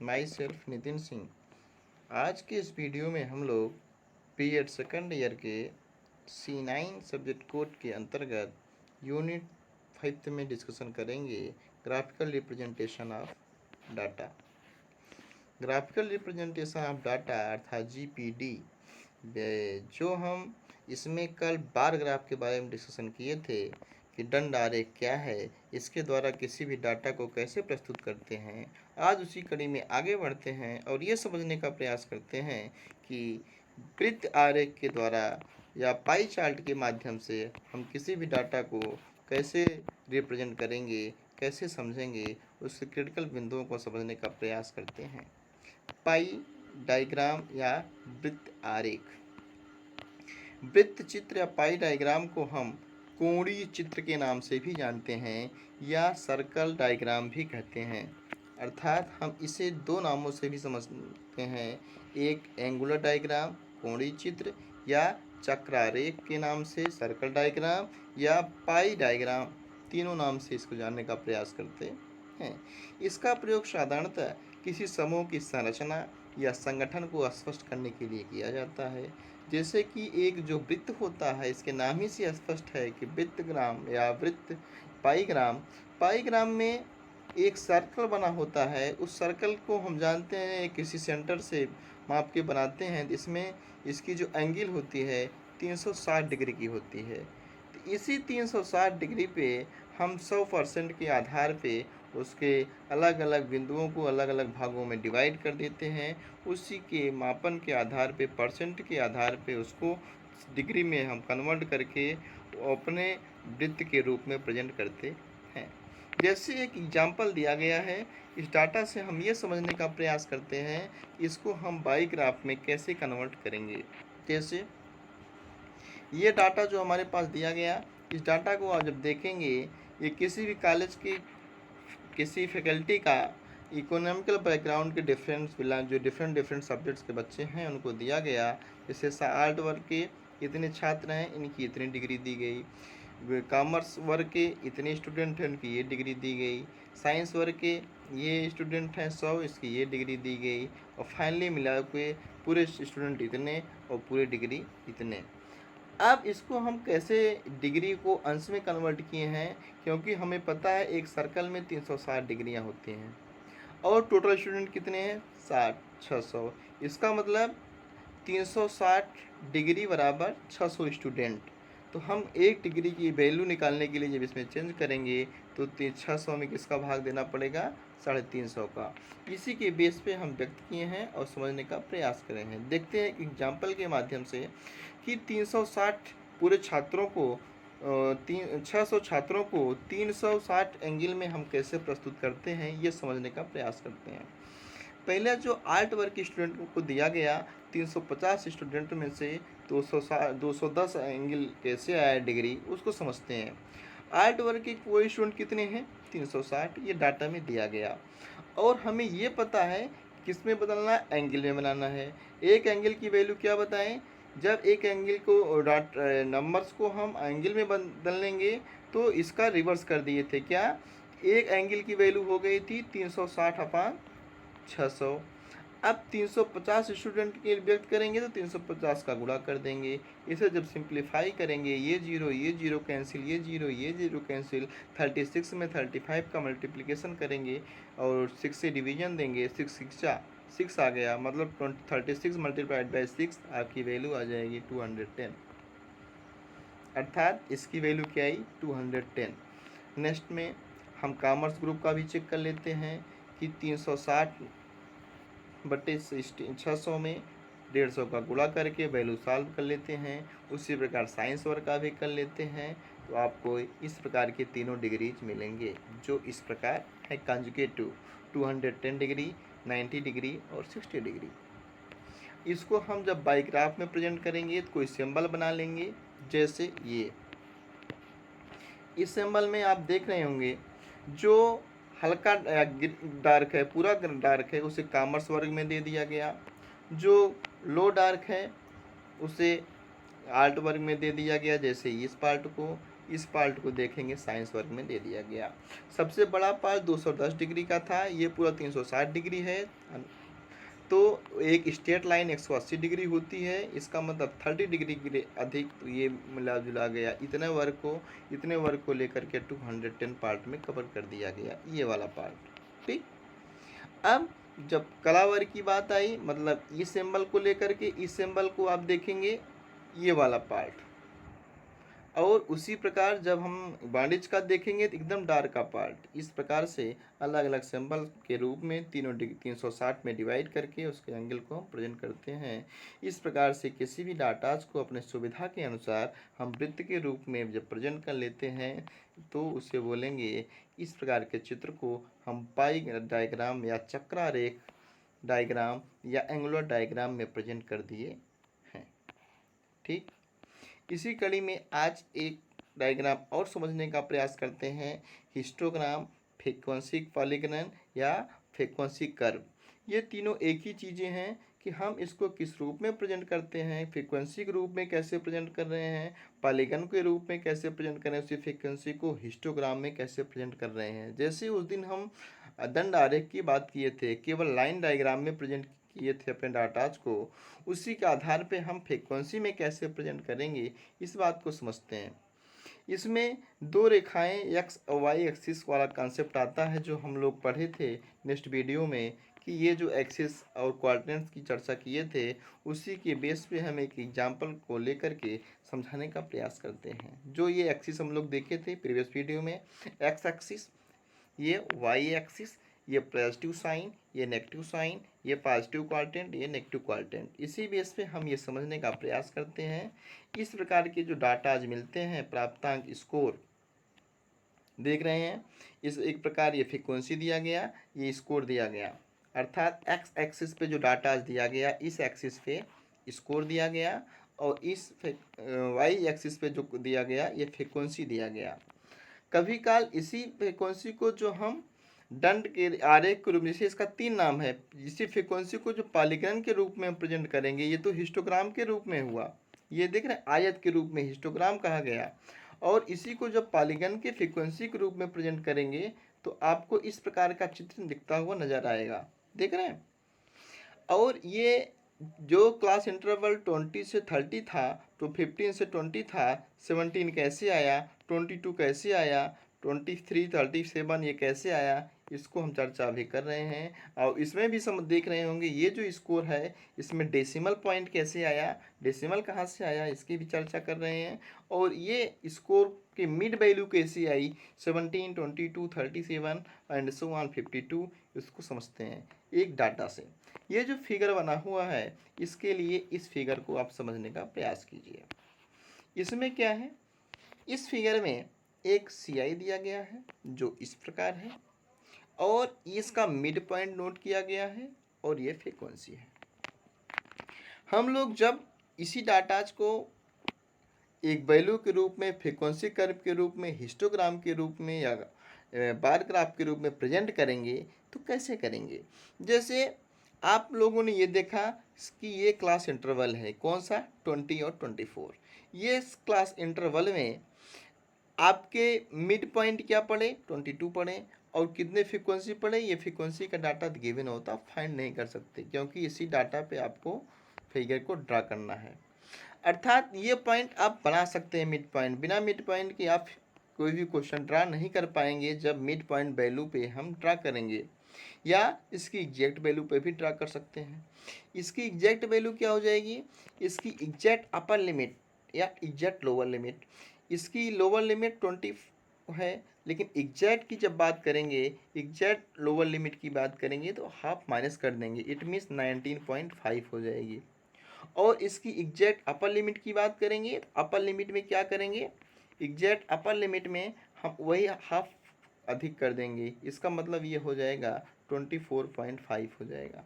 My self Nitin Singh. आज के इस वीडियो में हम लोग बीएड सेकंड ईयर के C9 सब्जेक्ट कोड के अंतर्गत यूनिट 5 में डिस्कशन करेंगे graphical representation of data. Graphical representation of data अर्थात GPD, जो हम इसमें कल बार ग्राफ के बारे में डिस्कशन किए थे कि दंड आरेख क्या है, इसके द्वारा किसी भी डाटा को कैसे प्रस्तुत करते हैं। आज उसी कड़ी में आगे बढ़ते हैं और ये समझने का प्रयास करते हैं कि वृत्त आरेख के द्वारा या पाई चार्ट के माध्यम से हम किसी भी डाटा को कैसे रिप्रेजेंट करेंगे, कैसे समझेंगे, उसके क्रिटिकल बिंदुओं को समझने का प्रयास करते हैं। पाई डायग्राम या वृत्त आरेख। वृत्त चित्र या पाई डायग्राम को हम कोणीय चित्र के नाम से भी जानते हैं या सर्कल डायग्राम भी कहते हैं। अर्थात हम इसे दो नामों से भी समझते हैं, एक एंगुलर डायग्राम कोणीय चित्र या चक्रारेख के नाम से सर्कल डायग्राम या पाई डायग्राम, तीनों नाम से इसको जानने का प्रयास करते हैं। इसका प्रयोग साधारणतः किसी समूह की संरचना या संगठन को स्पष्ट करने के लिए किया जाता है। जैसे कि एक जो वृत्त होता है, इसके नाम ही से स्पष्ट है कि वृत्तग्राम या वृत्त पाईग्राम में एक सर्कल बना होता है। उस सर्कल को हम जानते हैं किसी सेंटर से माप के बनाते हैं, जिसमें इसकी जो एंगल होती है 360 डिग्री की होती है। तो इसी 360 डिग्री पे हम 100% के आधार पे उसके अलग अलग बिंदुओं को अलग अलग भागों में डिवाइड कर देते हैं। उसी के मापन के आधार पे, परसेंट के आधार पे उसको डिग्री में हम कन्वर्ट करके अपने वृत्त के रूप में प्रेजेंट करते हैं। जैसे एक एग्जाम्पल दिया गया है, इस डाटा से हम ये समझने का प्रयास करते हैं इसको हम बाई ग्राफ में कैसे कन्वर्ट करेंगे। जैसे ये डाटा जो हमारे पास दिया गया, इस डाटा को आप जब देखेंगे, ये किसी भी कॉलेज की किसी फैकल्टी का इकोनॉमिकल बैकग्राउंड के जो डिफरेंट सब्जेक्ट्स के बच्चे हैं उनको दिया गया। जैसे आर्ट वर्ग के इतने छात्र हैं, इनकी इतनी डिग्री दी गई। कॉमर्स वर्ग के इतने स्टूडेंट हैं, उनकी ये डिग्री दी गई। साइंस वर्ग के ये स्टूडेंट हैं 100, इसकी ये डिग्री दी गई। और फाइनली मिला के पूरे स्टूडेंट इतने और पूरे डिग्री इतने। अब इसको हम कैसे डिग्री को अंश में कन्वर्ट किए हैं, क्योंकि हमें पता है एक सर्कल में 360 डिग्रियां होती हैं और टोटल स्टूडेंट कितने हैं 600। इसका मतलब 360 डिग्री बराबर 600 स्टूडेंट। तो हम एक डिग्री की वैल्यू निकालने के लिए जब इसमें चेंज करेंगे तो 600 में किसका भाग देना पड़ेगा, 350 का। इसी के बेस पे हम व्यक्त किए हैं और समझने का प्रयास कर रहे हैं। देखते हैं एग्जाम्पल के माध्यम से कि 360 पूरे छात्रों को 600 छात्रों को 360 एंगल में हम कैसे प्रस्तुत करते हैं, ये समझने का प्रयास करते हैं। पहले जो आर्ट वर्क के स्टूडेंट को दिया गया, 350 स्टूडेंट में से 210 एंगल कैसे आया डिग्री, उसको समझते हैं। आर्ट वर्क के कोई स्टूडेंट कितने हैं 360, ये डाटा में दिया गया। और हमें ये पता है किस में बदलना है, एंगल में बनाना है। एक एंगल की वैल्यू क्या बताएं, जब एक एंगल को नंबर्स को हम एंगल में बदल लेंगे तो इसका रिवर्स कर दिए थे। क्या, एक एंगल की वैल्यू हो गई थी 360/600। अब 350 स्टूडेंट के व्यक्त करेंगे तो 350 का गुणा कर देंगे। इसे जब सिंप्लीफाई करेंगे, ये जीरो कैंसिल, ये जीरो कैंसिल, 36 में 35 का मल्टीप्लिकेशन करेंगे और 6 से डिवीजन देंगे। 6 आ गया, मतलब 36 मल्टीप्लाइड बाई 6 आपकी वैल्यू आ जाएगी 210। अर्थात इसकी वैल्यू क्या आई, 210। नेक्स्ट में हम कॉमर्स ग्रुप का भी चेक कर लेते हैं कि 360/600 में 150 का गुणा करके वैल्यू सॉल्व कर लेते हैं। उसी प्रकार साइंस वर्क का भी कर लेते हैं। तो आपको इस प्रकार के तीनों डिग्रीज मिलेंगे, जो इस प्रकार है कंजुगेटिव 210 डिग्री, 90 डिग्री और 60 डिग्री। इसको हम जब बाईग्राफ में प्रेजेंट करेंगे तो कोई सिंबल बना लेंगे। जैसे ये इस सिंबल में आप देख रहे होंगे, जो हल्का डार्क है, पूरा डार्क है, उसे कॉमर्स वर्ग में दे दिया गया। जो लो डार्क है उसे आर्ट वर्ग में दे दिया गया, जैसे इस पार्ट को। इस पार्ट को देखेंगे साइंस वर्ग में दे दिया गया। सबसे बड़ा पार्ट 210 डिग्री का था, ये पूरा 360 डिग्री है। तो एक स्ट्रेट लाइन 180 डिग्री होती है, इसका मतलब 30 डिग्री के अधिक, तो ये मिला जुला गया इतने वर्ग को लेकर के 210 पार्ट में कवर कर दिया गया, ये वाला पार्ट। ठीक, अब जब कला वर्ग की बात आई, मतलब इस सिंबल को लेकर के इस सिंबल को आप देखेंगे, ये वाला पार्ट। और उसी प्रकार जब हम वाणिज्य का देखेंगे तो एकदम डार्क का पार्ट। इस प्रकार से अलग अलग सिंबल के रूप में 360 में डिवाइड करके उसके एंगल को हम प्रेजेंट करते हैं। इस प्रकार से किसी भी डाटाज को अपने सुविधा के अनुसार हम वृत्त के रूप में जब प्रेजेंट कर लेते हैं तो उसे बोलेंगे, इस प्रकार के चित्र को हम पाई डायग्राम या चक्रारेख डायग्राम या एंगुलर डायग्राम में प्रेजेंट कर दिए हैं। ठीक, इसी कड़ी में आज एक डायग्राम और समझने का प्रयास करते हैं, हिस्टोग्राम, फ्रीक्वेंसी पॉलीगॉन या फ्रीक्वेंसी कर्व। ये तीनों एक ही चीज़ें हैं कि हम इसको किस रूप में प्रेजेंट करते हैं, फ्रीक्वेंसी के रूप में कैसे प्रेजेंट कर रहे हैं, पॉलीगॉन के रूप में कैसे प्रेजेंट कर रहे हैं, उसी फ्रीक्वेंसी को हिस्टोग्राम में कैसे प्रेजेंट कर रहे हैं। जैसे उस दिन हम दंड आरेख की बात किए थे, केवल लाइन डायग्राम में प्रेजेंट किए थे अपने डाटाज को, उसी के आधार पे हम फ्रीक्वेंसी में कैसे प्रेजेंट करेंगे इस बात को समझते हैं। इसमें दो रेखाएं एक्स और वाई एक्सिस वाला कॉन्सेप्ट आता है, जो हम लोग पढ़े थे नेक्स्ट वीडियो में, कि ये जो एक्सिस और कोऑर्डिनेट्स की चर्चा किए थे, उसी के बेस पे हम एक एग्जांपल को लेकर के समझाने का प्रयास करते हैं। जो ये एक्सिस हम लोग देखे थे प्रीवियस वीडियो में, एक्स एक्सिस, ये वाई एक्सिस, ये पॉजिटिव साइन, ये नेगेटिव साइन, ये पॉजिटिव क्वाड्रेंट, ये नेगेटिव क्वाड्रेंट। इसी बेस पे हम ये समझने का प्रयास करते हैं। इस प्रकार के जो डाटा आज मिलते हैं, प्राप्तांक स्कोर देख रहे हैं, इस एक प्रकार ये फ्रीक्वेंसी दिया गया, ये स्कोर दिया गया, अर्थात एक्स एक्सिस पे जो डाटा आज दिया गया, इस एक्सिस पे स्कोर दिया गया, और इस वाई एक्सिस पे जो दिया गया ये फ्रीक्वेंसी दिया गया। कभी काल इसी फ्रीक्वेंसी को जो हम दंड के आरेख के रूप में, जैसे इसका 3 नाम है, इसी फ्रीक्वेंसी को जो पॉलीगॉन के रूप में प्रेजेंट करेंगे, ये तो हिस्टोग्राम के रूप में हुआ, ये देख रहे हैं आयत के रूप में हिस्टोग्राम कहा गया। और इसी को जब पॉलीगॉन के फ्रीक्वेंसी के रूप में प्रेजेंट करेंगे तो आपको इस प्रकार का चित्र दिखता हुआ नजर आएगा, देख रहे हैं। और ये जो क्लास इंटरवल 20 से 30 था, तो 15 से 20 था, 17 कैसे आया, 22 कैसे आया, 23, 37 ये कैसे आया, इसको हम चर्चा भी कर रहे हैं। और इसमें भी हम देख रहे होंगे ये जो स्कोर है, इसमें डेसिमल पॉइंट कैसे आया, डेसिमल कहाँ से आया, इसकी भी चर्चा कर रहे हैं। और ये स्कोर की मिड वैल्यू कैसी आई, 17, 22, 37 एंड सो ऑन 52, इसको समझते हैं एक डाटा से। ये जो फिगर बना हुआ है, इसके लिए इस फिगर को आप समझने का प्रयास कीजिए। इसमें क्या है, इस फिगर में एक CI दिया गया है जो इस प्रकार है, और इसका मिड पॉइंट नोट किया गया है, और ये फ्रीक्वेंसी है। हम लोग जब इसी डाटाज को एक वैल्यू के रूप में, फ्रीक्वेंसी कर्व के रूप में, हिस्टोग्राम के रूप में या बार ग्राफ के रूप में प्रेजेंट करेंगे तो कैसे करेंगे। जैसे आप लोगों ने ये देखा कि ये क्लास इंटरवल है, कौन सा, 20 और 24। ये क्लास इंटरवल में आपके मिड पॉइंट क्या पड़े, 22 पड़े, और कितने फ्रीक्वेंसी पड़े, ये फ्रीक्वेंसी का डाटा गिवन होता, फाइंड नहीं कर सकते, क्योंकि इसी डाटा पे आपको फिगर को ड्रा करना है। अर्थात ये पॉइंट आप बना सकते हैं मिड पॉइंट, बिना मिड पॉइंट के आप कोई भी क्वेश्चन ड्रा नहीं कर पाएंगे जब मिड पॉइंट वैल्यू पे हम ड्रा करेंगे, या इसकी एग्जैक्ट वैल्यू पे भी ड्रा कर सकते हैं। इसकी एग्जैक्ट वैल्यू क्या हो जाएगी, इसकी एग्जैक्ट अपर लिमिट या एग्जैक्ट लोअर लिमिट। इसकी लोअर लिमिट 20 है, लेकिन एग्जैक्ट की जब बात करेंगे, एग्जैक्ट लोअर लिमिट की बात करेंगे तो हाफ माइनस कर देंगे, इट मीन्स 19.5 हो जाएगी। और इसकी एग्जैक्ट अपर लिमिट की बात करेंगे, अपर लिमिट में क्या करेंगे, एग्जैक्ट अपर लिमिट में हम वही हाफ अधिक कर देंगे, इसका मतलब ये हो जाएगा 24.5 हो जाएगा।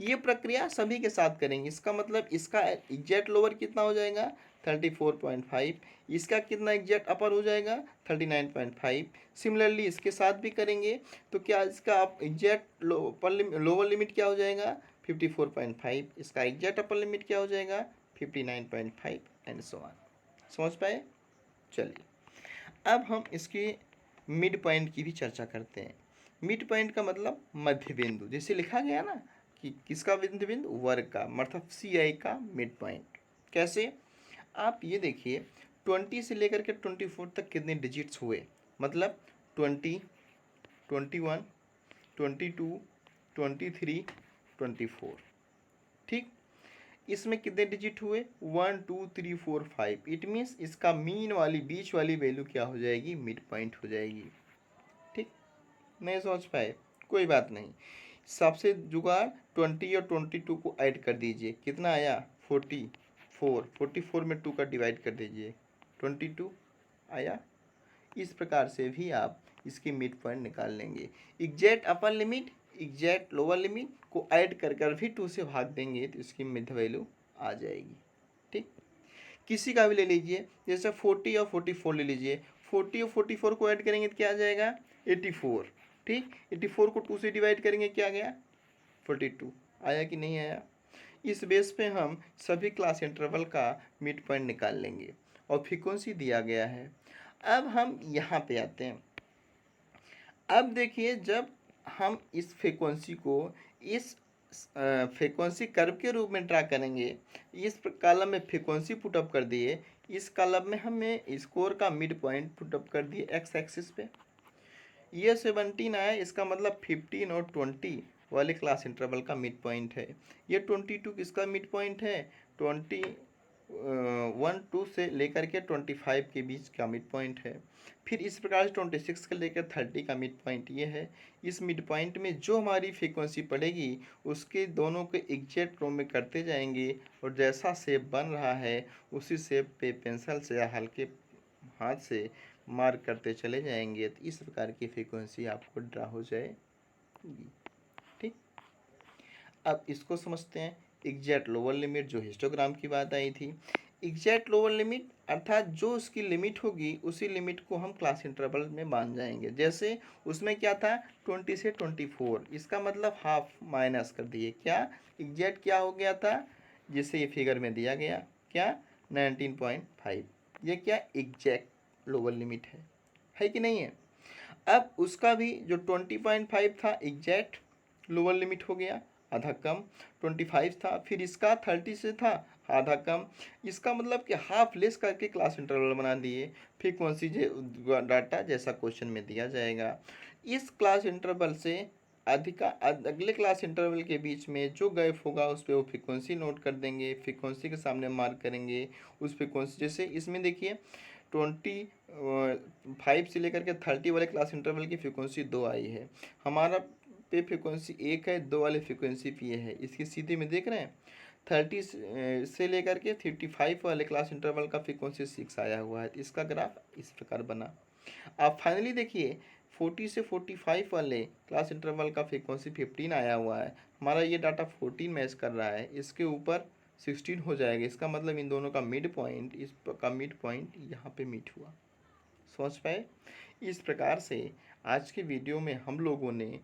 ये प्रक्रिया सभी के साथ करेंगे, इसका मतलब इसका एग्जैक्ट लोअर कितना हो जाएगा, 34.5, इसका कितना एग्जैक्ट अपर हो जाएगा, 39.5। सिमिलरली इसके साथ भी करेंगे तो क्या इसका एग्जैक्ट लोअर लिमिट क्या हो जाएगा, 54.5, इसका एग्जैक्ट अपर लिमिट क्या हो जाएगा, 59.5 एंड सो ऑन। समझ पाए, चलिए अब हम इसके मिड पॉइंट की भी चर्चा करते हैं। मिड पॉइंट का मतलब मध्य बिंदु, जैसे लिखा गया ना कि किसका मध्य बिंदु, वर्ग का, मतलब CI का मिड पॉइंट। कैसे, आप ये देखिए 20 से लेकर के 24 तक कितने डिजिट्स हुए, मतलब 20, 21, 22, 23, 24। ठीक, इसमें कितने डिजिट हुए, 1 2 3 4 5। इट मीन्स इसका मीन वाली बीच वाली वैल्यू क्या हो जाएगी, मिड पॉइंट हो जाएगी। ठीक, नहीं समझ पाए, कोई बात नहीं। सबसे जुगाड़ 20 और 22 को ऐड कर दीजिए, कितना आया 44। 44 में 2 का डिवाइड कर दीजिए, 22 आया। इस प्रकार से भी आप इसकी मिड पॉइंट निकाल लेंगे। Exact upper limit exact lower limit को ऐड कर कर भी 2 से भाग देंगे तो इसकी मिड वैल्यू आ जाएगी। ठीक, किसी का भी ले लीजिए, जैसे 40 और 44 ले लीजिए, 40 और 44 को ऐड करेंगे तो क्या आ जाएगा 84। ठीक, 84 को 2 से डिवाइड करेंगे क्या गया 42। आया कि नहीं आया। इस बेस पे हम सभी क्लास इंटरवल का मिड पॉइंट निकाल लेंगे और फ्रीक्वेंसी दिया गया है। अब हम यहाँ पे आते हैं। अब देखिए, जब हम इस फ्रीक्वेंसी को इस फ्रीक्वेंसी कर्व के रूप में ड्रा करेंगे, इस कॉलम में फ्रीक्वेंसी पुटअप कर दिए, इस कॉलम में हमें स्कोर का मिड पॉइंट पुटअप कर दिए एक्स एक्सिस पे। ये 17 आया, इसका मतलब 15 और 20 वाले क्लास इंटरवल का मिड पॉइंट है। ये 22 किसका मिड पॉइंट है, 1 2 से लेकर के 25 के बीच का मिड पॉइंट है। फिर इस प्रकार से 26 से लेकर 30 का मिड पॉइंट ये है। इस मिड पॉइंट में जो हमारी फ्रीक्वेंसी पड़ेगी उसके दोनों के एग्जैक्ट रो में करते जाएंगे और जैसा शेप बन रहा है उसी शेप पे पेंसिल से या हल्के हाथ से मार्क करते चले जाएंगे, तो इस प्रकार की फ्रीक्वेंसी आपको ड्रा हो जाएगी। ठीक, अब इसको समझते हैं। एग्जैक्ट लोअर लिमिट, जो हिस्टोग्राम की बात आई थी, एग्जैक्ट लोअर लिमिट अर्थात जो उसकी लिमिट होगी उसी लिमिट को हम क्लास इंटरवल में मान जाएंगे। जैसे उसमें क्या था 20 से 24, इसका मतलब हाफ माइनस कर दिए, क्या एग्जैक्ट क्या हो गया था, जिसे ये फिगर में दिया गया क्या 19.5। ये क्या एग्जैक्ट लोअर लिमिट है कि नहीं है। अब उसका भी जो 20.5 था एग्जैक्ट लोअर लिमिट हो गया, आधा कम। 25 था, फिर इसका 30 से था आधा कम। इसका मतलब कि हाफ लेस करके क्लास इंटरवल बना दिए। फ्रीक्वेंसी डाटा जैसा क्वेश्चन में दिया जाएगा। इस क्लास इंटरवल से अगले क्लास इंटरवल के बीच में जो गैप होगा उस पर वो फ्रीक्वेंसी नोट कर देंगे, फ्रीक्वेंसी के सामने मार्क करेंगे उस फ्रीक्वेंसी। जैसे इसमें देखिए 25 से लेकर के 30 वाले क्लास इंटरवल की फ्रीक्वेंसी 2 आई है, हमारा पे फ्रीक्वेंसी 1 है, 2 वाली फ्रीक्वेंसी पे है। इसकी सीधे में देख रहे हैं 30 से लेकर के 35 वाले क्लास इंटरवल का फ्रीक्वेंसी 6 आया हुआ है। इसका ग्राफ इस प्रकार बना। आप फाइनली देखिए 40 से 45 वाले क्लास इंटरवल का फ्रीक्वेंसी 15 आया हुआ है, हमारा ये डाटा 14 मैच कर रहा है, इसके ऊपर 16 हो जाएगा। इसका मतलब इन दोनों का मिड पॉइंट, इसका मिड पॉइंट यहाँ पे मीट हुआ। समझ पाए। इस प्रकार से आज के वीडियो में हम लोगों ने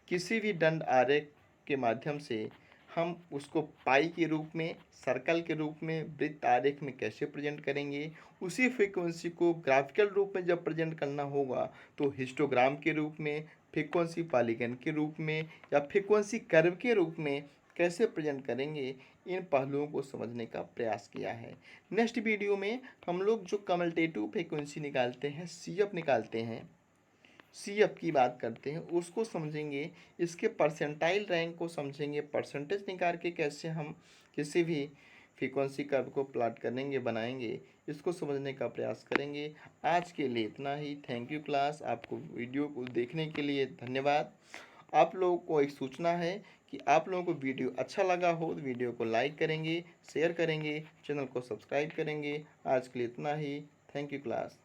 किसी भी दंड आरेख के माध्यम से हम उसको पाई के रूप में, सर्कल के रूप में, वृत्त आरेख में कैसे प्रेजेंट करेंगे, उसी फ्रीक्वेंसी को ग्राफिकल रूप में जब प्रेजेंट करना होगा तो हिस्टोग्राम के रूप में, फ्रीक्वेंसी पॉलीगन के रूप में या फ्रीक्वेंसी कर्व के रूप में कैसे प्रेजेंट करेंगे, इन पहलुओं को समझने का प्रयास किया है। नेक्स्ट वीडियो में हम लोग जो कमल्टेटिव फ्रीक्वेंसी निकालते हैं, CF निकालते हैं, CF की बात करते हैं, उसको समझेंगे। इसके परसेंटाइल रैंक को समझेंगे, परसेंटेज निकाल के कैसे हम किसी भी फ्रीक्वेंसी कर्व को प्लॉट करेंगे, बनाएंगे, इसको समझने का प्रयास करेंगे। आज के लिए इतना ही। Thank you class. आपको वीडियो को देखने के लिए धन्यवाद। आप लोगों को एक सूचना है कि आप लोगों को वीडियो अच्छा लगा हो तो वीडियो को लाइक करेंगे, शेयर करेंगे, चैनल को सब्सक्राइब करेंगे। आज के लिए इतना ही। Thank you class.